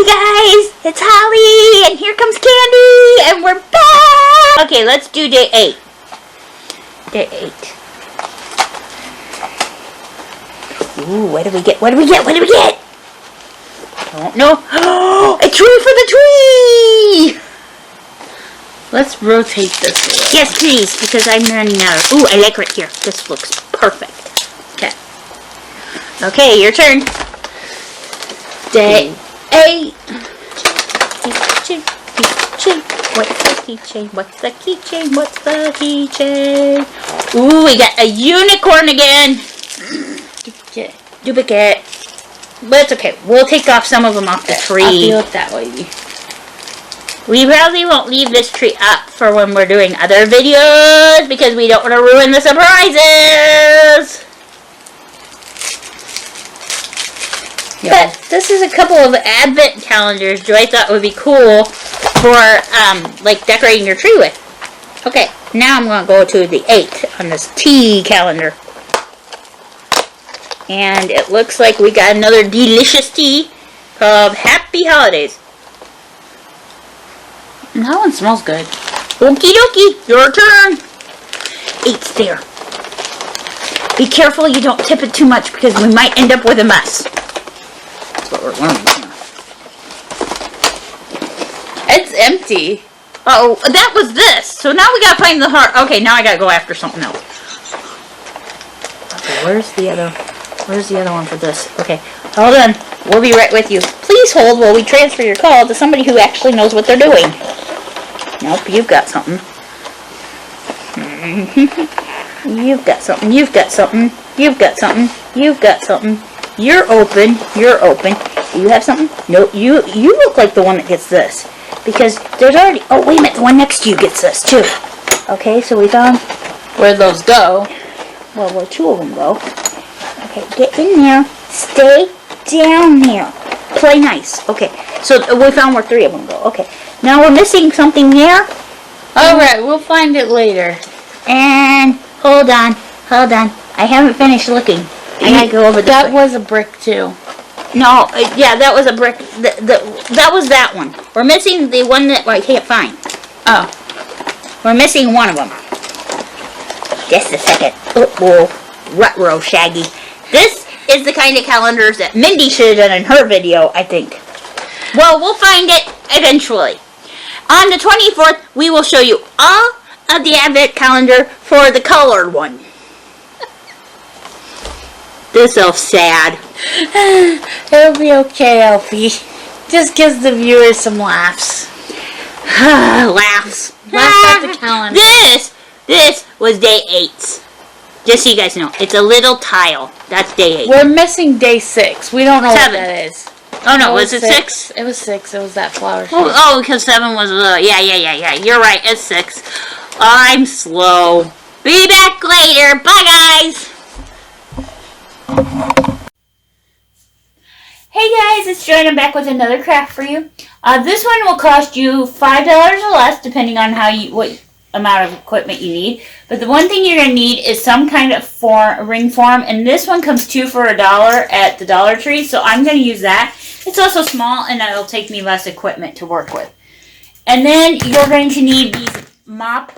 Hi guys, it's Holly, and here comes Candy, and we're back! Okay, let's do day 8. Day 8. Ooh, what do we get? What do we get? What do we get? I don't know. A tree for the tree! Let's rotate this a little. Yes, please, because I'm running out. Ooh, I like right here. This looks perfect. Okay. Okay, your turn. Day 8. Keychain. What's the keychain? What's the keychain? What's the keychain? Ooh, we got a unicorn again. Duplicate. But it's okay. We'll take off some of them off the tree. I'll feel it that way. We probably won't leave this tree up for when we're doing other videos because we don't want to ruin the surprises. Yeah. But this is a couple of advent calendars Joy thought would be cool for like decorating your tree with. Okay, now I'm going to go to the 8 on this tea calendar. And it looks like we got another delicious tea called Happy Holidays. That one smells good. Okie dokie, your turn. 8's there. Be careful you don't tip it too much because we might end up with a mess. That's what we're learning here. It's empty. Oh, that was this. So now we gotta find the heart. Okay, now I gotta go after something else. Okay, where's the other one for this? Okay, hold on. We'll be right with you. Please hold while we transfer your call to somebody who actually knows what they're doing. Nope, you've got something. You've got something. You've got something. You've got something. You've got something. You're open. You're open. Do you have something? No, you look like the one that gets this. Because there's already... Oh, wait a minute. The one next to you gets this, too. Okay, so we found... Where'd those go? Well, where 2 of them go. Okay, get in there. Stay down there. Play nice. Okay, so we found where 3 of them go. Okay, now we're missing something there. Alright, we'll find it later. And hold on. I haven't finished looking. I gotta go over this That way. was a brick too. No, yeah, that was a brick. That was that one. We're missing the one that I can't find. Oh. We're missing one of them. Just a second. Oh, ruh-roh, Shaggy. This is the kind of calendars that Mindy should have done in her video, I think. Well, we'll find it eventually. On the 24th, we will show you all of the advent calendar for the colored one. This elf's sad. It'll be okay, Elfie. Just gives the viewers some laughs. Laughs. Laugh at the calendar. This was day 8. Just so you guys know, it's a little tile. That's day 8. We're missing day 6. We don't know 7. what that is. Oh no, was it 6? It was 6. It was that flower show. Oh, because 7 was yeah. You're right, it's 6. I'm slow. Be back later. Bye, guys. Hey guys, it's Joy and I'm back with another craft for you. This one will cost you $5 or less, depending on what amount of equipment you need. But the one thing you're going to need is some kind of ring form, and this one comes 2 for $1 at the Dollar Tree, so I'm going to use that. It's also small, and it'll take me less equipment to work with. And then you're going to need these mop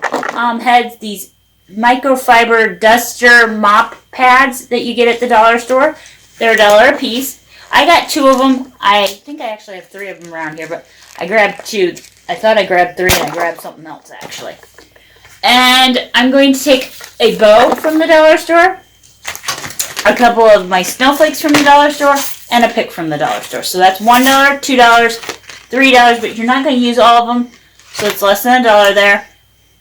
heads, these microfiber duster mop pads that you get at the dollar store. They're $1 a piece. I got 2 of them. I think I actually have 3 of them around here, but I grabbed 2. I thought I grabbed 3 and I grabbed something else actually. And I'm going to take a bow from the dollar store, a couple of my snowflakes from the dollar store, and a pick from the dollar store. So that's $1, $2, $3, but you're not going to use all of them, so it's less than $1 there.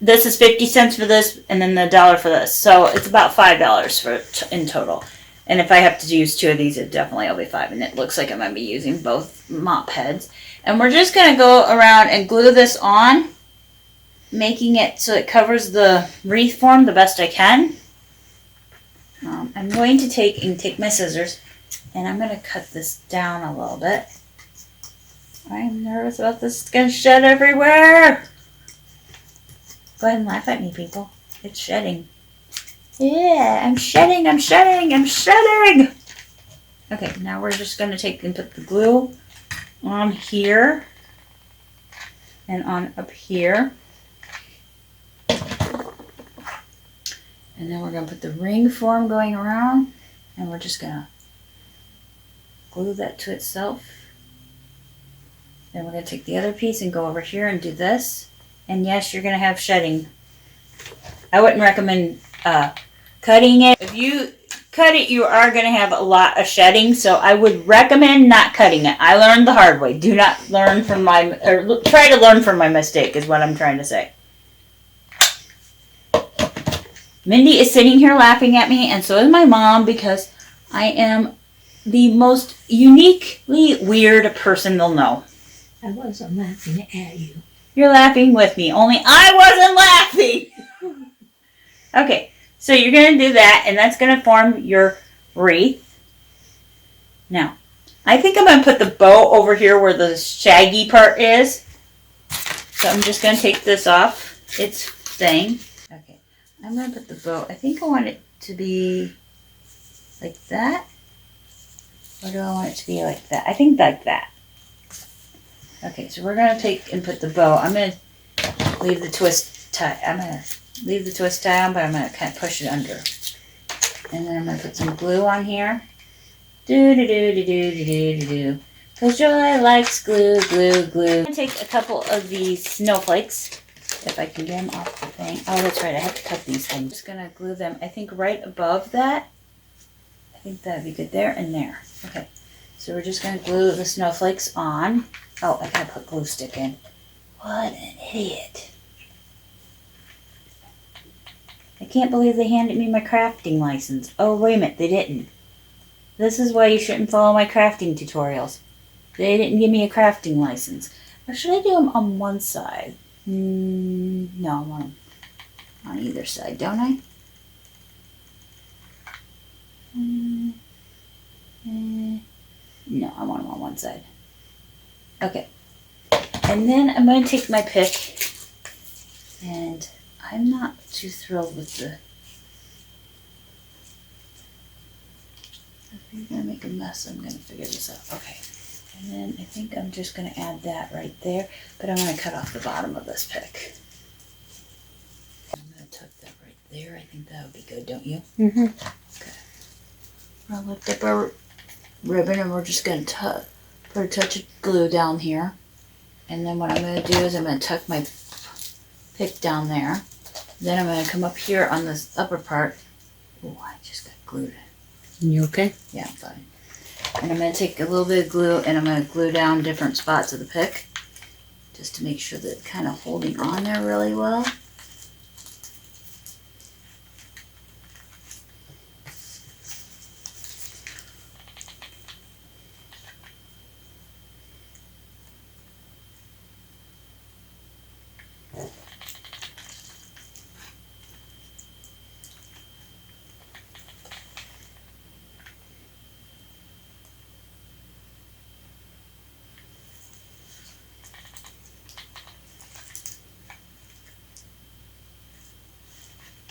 This is 50 cents for this, and then the $1 for this. So it's about $5 in total. And if I have to use 2 of these, it definitely will be 5. And it looks like I'm going to be using both mop heads. And we're just going to go around and glue this on, making it so it covers the wreath form the best I can. I'm going to take my scissors, and I'm going to cut this down a little bit. I'm nervous about this. It's going to shed everywhere. Go ahead and laugh at me, people. It's shedding. Yeah, I'm shedding. Okay, now we're just going to take and put the glue on here and on up here. And then we're going to put the ring form going around, and we're just going to glue that to itself. Then we're going to take the other piece and go over here and do this. And yes, you're going to have shedding. I wouldn't recommend cutting it. If you cut it, you are going to have a lot of shedding, so I would recommend not cutting it. I learned the hard way. Do not learn from try to learn from my mistake is what I'm trying to say. Mindy is sitting here laughing at me, and so is my mom, because I am the most uniquely weird person they'll know. I wasn't laughing at you. You're laughing with me, only I wasn't laughing. Okay, so you're going to do that, and that's going to form your wreath. Now, I think I'm going to put the bow over here where the shaggy part is. So I'm just going to take this off its thing. Okay, I'm going to put the bow. I think I want it to be like that. Or do I want it to be like that? I think like that. Okay, so we're going to take and put the bow. I'm going to leave the twist tie. I'm going to leave the twist tie on, but I'm going to kind of push it under. And then I'm going to put some glue on here. Do-do-do-do-do-do-do-do. Because Joy likes glue, glue, glue. I'm going to take a couple of these snowflakes, if I can get them off the thing. Oh, that's right, I have to cut these things. I'm just going to glue them, I think, right above that. I think that would be good there and there. Okay, so we're just going to glue the snowflakes on. Oh, I gotta put glue stick in. What an idiot. I can't believe they handed me my crafting license. Oh, wait a minute, they didn't. This is why you shouldn't follow my crafting tutorials. They didn't give me a crafting license. Or should I do them on one side? No, I want them on either side, don't I? No, I want them on one side. Okay, and then I'm going to take my pick, and I'm not too thrilled with the, if you're going to make a mess, I'm going to figure this out. Okay, and then I think I'm just going to add that right there, but I'm going to cut off the bottom of this pick. I'm going to tuck that right there. I think that would be good, don't you? Mm-hmm. Okay. I'll lift up our ribbon, and we're just going to put a touch of glue down here. And then what I'm going to do is I'm going to tuck my pick down there. Then I'm going to come up here on this upper part. Oh, I just got glued. You okay? Yeah, I'm fine. And I'm going to take a little bit of glue and I'm going to glue down different spots of the pick, just to make sure that it's kind of holding on there really well.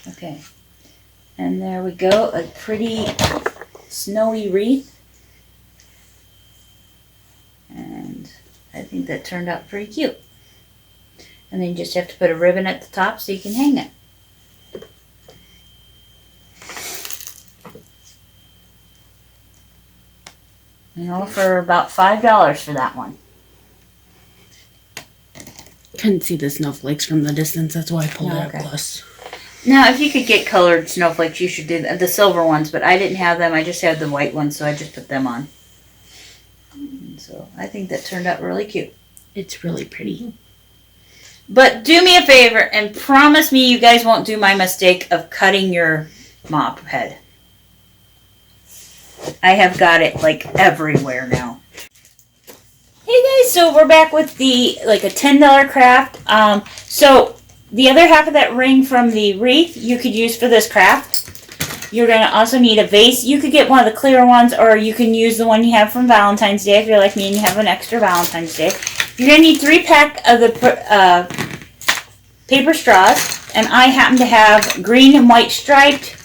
Okay, and there we go, a pretty snowy wreath. And I think that turned out pretty cute. And then you just have to put a ribbon at the top so you can hang it. You know, for about $5 for that one. Couldn't see the snowflakes from the distance, that's why I pulled Oh, it okay. up plus. Now, if you could get colored snowflakes, you should do the silver ones, but I didn't have them. I just had the white ones, so I just put them on. And so I think that turned out really cute. It's really pretty. But do me a favor and promise me you guys won't do my mistake of cutting your mop head. I have got it like everywhere now. Hey guys, so we're back with the like a $10 craft. So the other half of that ring from the wreath you could use for this craft. You're going to also need a vase. You could get one of the clear ones, or you can use the one you have from Valentine's Day if you're like me and you have an extra Valentine's Day. You're going to need 3 packs of the paper straws, and I happen to have green and white striped,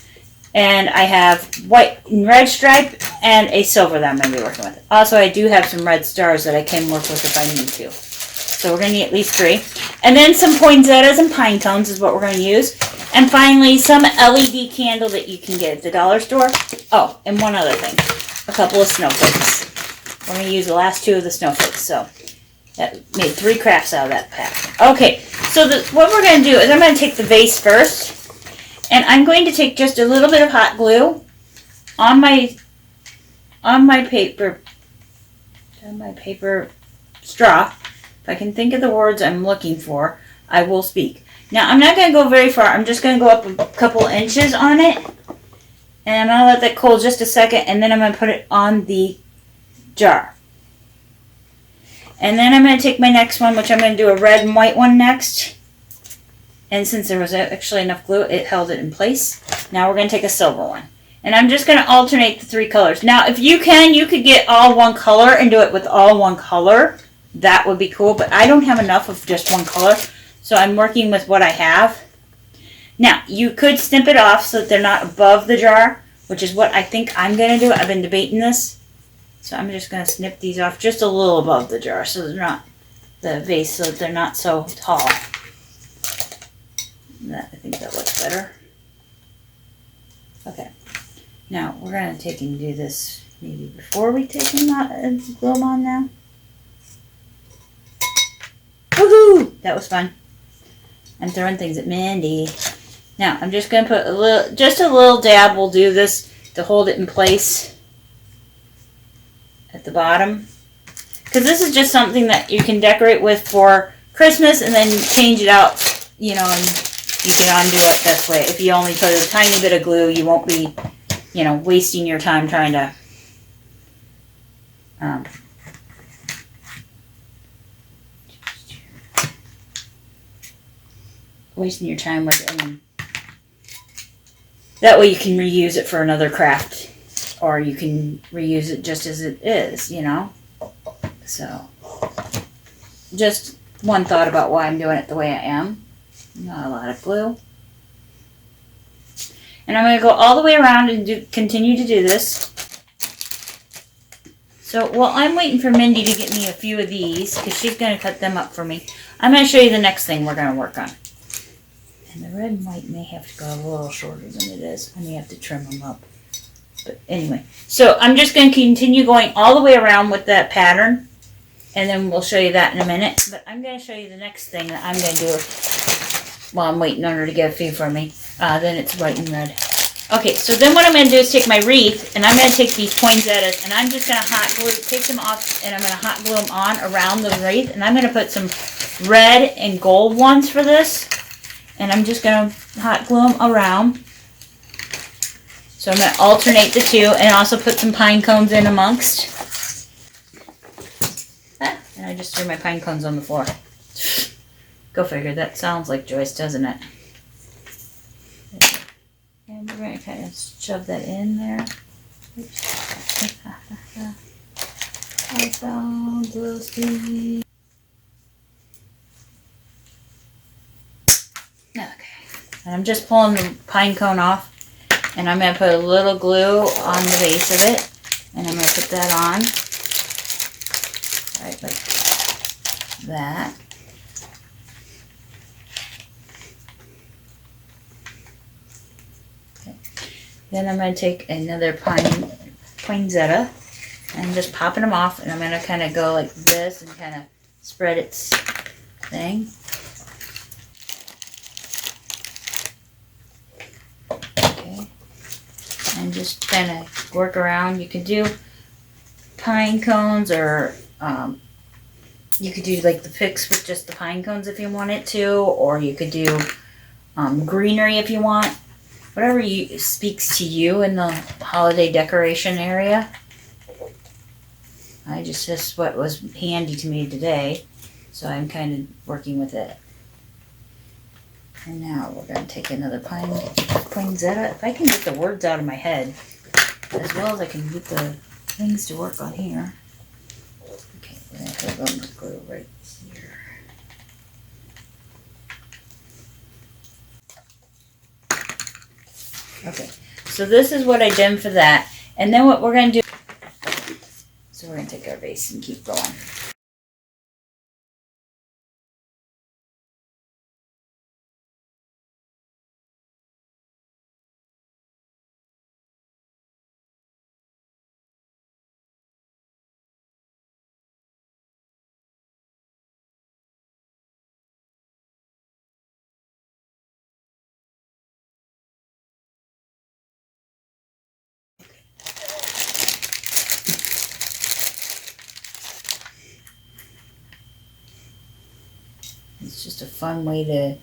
And I have white and red stripe and a silver that I'm going to be working with. Also, I do have some red stars that I can work with if I need to. So we're going to need at least 3. And then some poinsettias and pine cones is what we're going to use. And finally, some LED candle that you can get at the dollar store. Oh, and one other thing. A couple of snowflakes. We're going to use the last 2 of the snowflakes. So that made 3 crafts out of that pack. Okay, so what we're going to do is I'm going to take the vase first. And I'm going to take just a little bit of hot glue on my paper straw. If I can think of the words I'm looking for, I will speak. Now, I'm not going to go very far. I'm just going to go up a couple inches on it. And I'm going to let that cool just a second. And then I'm going to put it on the jar. And then I'm going to take my next one, which I'm going to do a red and white one next. And since there was actually enough glue, it held it in place. Now we're going to take a silver one. And I'm just going to alternate the 3 colors. Now, if you can, you could get all one color and do it with all one color. That would be cool. But I don't have enough of just one color. So I'm working with what I have. Now, you could snip it off so that they're not above the jar, which is what I think I'm going to do. I've been debating this. So I'm just going to snip these off just a little above the jar so they're not the vase, so that they're not so tall. I think that looks better. Okay. Now, we're going to take and do this maybe before we take and glue them on now. Woohoo! That was fun. I'm throwing things at Mandy. Now, I'm just going to put just a little dab. We'll do this to hold it in place at the bottom. Because this is just something that you can decorate with for Christmas and then change it out, you know, and you can undo it this way. If you only put a tiny bit of glue, you won't be, you know, wasting your time trying to wasting your time with it. And that way you can reuse it for another craft, or you can reuse it just as it is, you know. So, just one thought about why I'm doing it the way I am. Not a lot of glue. And I'm going to go all the way around and continue to do this. So while I'm waiting for Mindy to get me a few of these, because she's going to cut them up for me, I'm going to show you the next thing we're going to work on. And the red and white may have to go a little shorter than it is. I may have to trim them up. But anyway, so I'm just going to continue going all the way around with that pattern. And then we'll show you that in a minute. But I'm going to show you the next thing that I'm going to do while I'm waiting on her to get a few for me. Then it's white and red. Okay, so then what I'm going to do is take my wreath, and I'm going to take these poinsettias, and I'm just going to hot glue, take them off, and I'm going to hot glue them on around the wreath. And I'm going to put some red and gold ones for this. And I'm just going to hot glue them around. So I'm going to alternate the 2, and also put some pine cones in amongst. And I just threw my pine cones on the floor. Go figure, that sounds like Joyce, doesn't it? And we're going to kind of shove that in there. Oops. I found Lucy. Okay. And I'm just pulling the pine cone off. And I'm going to put a little glue on the base of it. And I'm going to put that on. Right, like that. Okay. Then I'm going to take another poinsettia and just popping them off, and I'm going to kind of go like this and kind of spread its thing. Okay. And just kind of work around. You can do pine cones, or you could do like the picks with just the pine cones if you wanted to, or you could do greenery if you want. Whatever speaks to you in the holiday decoration area. Just what was handy to me today, so I'm kind of working with it. And now we're going to take another poinsettia. If I can get the words out of my head, as well as I can get the things to work on here. Okay, we're going to put them to glue right here. Okay, So this is what I did for that. And then what we're going to do, so we're going to take our vase and keep going. It's just a fun way to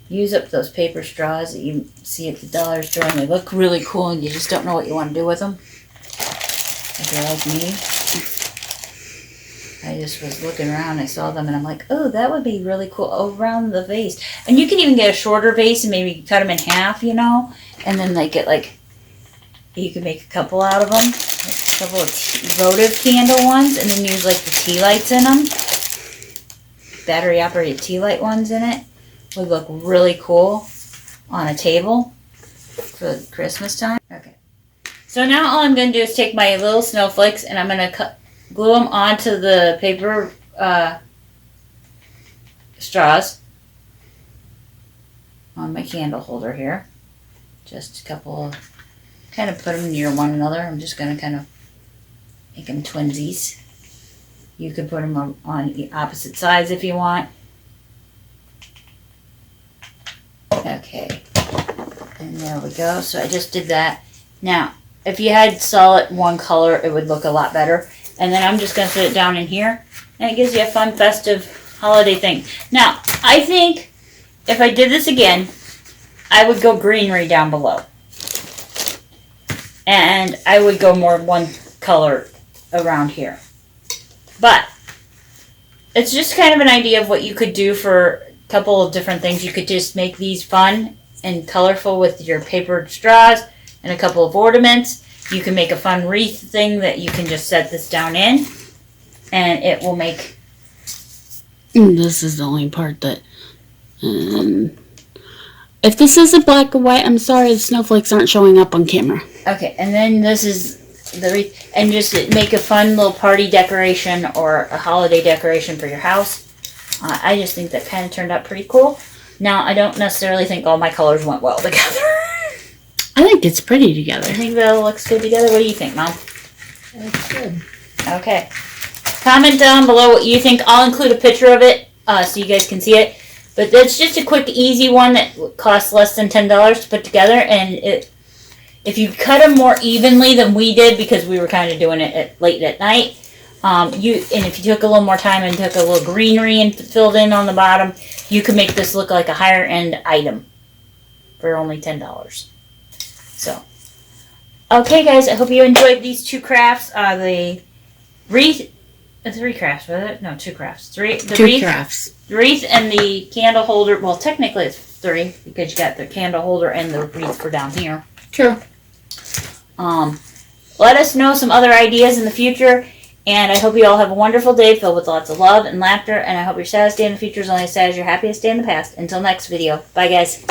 use up those paper straws that you see at the dollar store, and they look really cool and you just don't know what you want to do with them. If you're like me, I just was looking around, I saw them and I'm like, oh, that would be really cool around the vase. And you can even get a shorter vase and maybe cut them in half, you know, and then like get like, you can make a couple out of them, like a couple of votive candle ones, and then use like the tea lights in them. Battery operated tea light ones in it would look really cool on a table for Christmas time. Okay. So now all I'm going to do is take my little snowflakes and I'm going to glue them onto the paper straws on my candle holder here. Just a couple of, kind of put them near one another. I'm just going to kind of make them twinsies. You could put them on the opposite sides if you want. Okay. And there we go. So I just did that. Now, if you had solid one color, it would look a lot better. And then I'm just going to put it down in here. And it gives you a fun, festive holiday thing. Now, I think if I did this again, I would go greenery down below. And I would go more one color around here. But it's just kind of an idea of what you could do for a couple of different things. You could just make these fun and colorful with your paper straws and a couple of ornaments. You can make a fun wreath thing that you can just set this down in, and it will make... This is the only part that... if this isn't black and white, I'm sorry, the snowflakes aren't showing up on camera. Okay, and then this is the wreath, and just make a fun little party decoration or a holiday decoration for your house. I just think that kind of turned out pretty cool. Now, I don't necessarily think all my colors went well together. I think it's pretty together. I think that looks good together. What do you think, Mom? That's good. Okay. Comment down below what you think. I'll include a picture of it so you guys can see it. But that's just a quick, easy one that costs less than $10 to put together. And if you cut them more evenly than we did, because we were kind of doing it late at night, and if you took a little more time and took a little greenery and filled in on the bottom, you could make this look like a higher end item for only $10. So, okay, guys, I hope you enjoyed these two crafts. The wreath, three crafts, was it? No, two crafts. Two crafts. The wreath and the candle holder. Well, technically it's three because you got the candle holder and the wreath for down here. True. Let us know some other ideas in the future, and I hope you all have a wonderful day filled with lots of love and laughter, and I hope your saddest day in the future is only as sad as your happiest day in the past. Until next video. Bye, guys.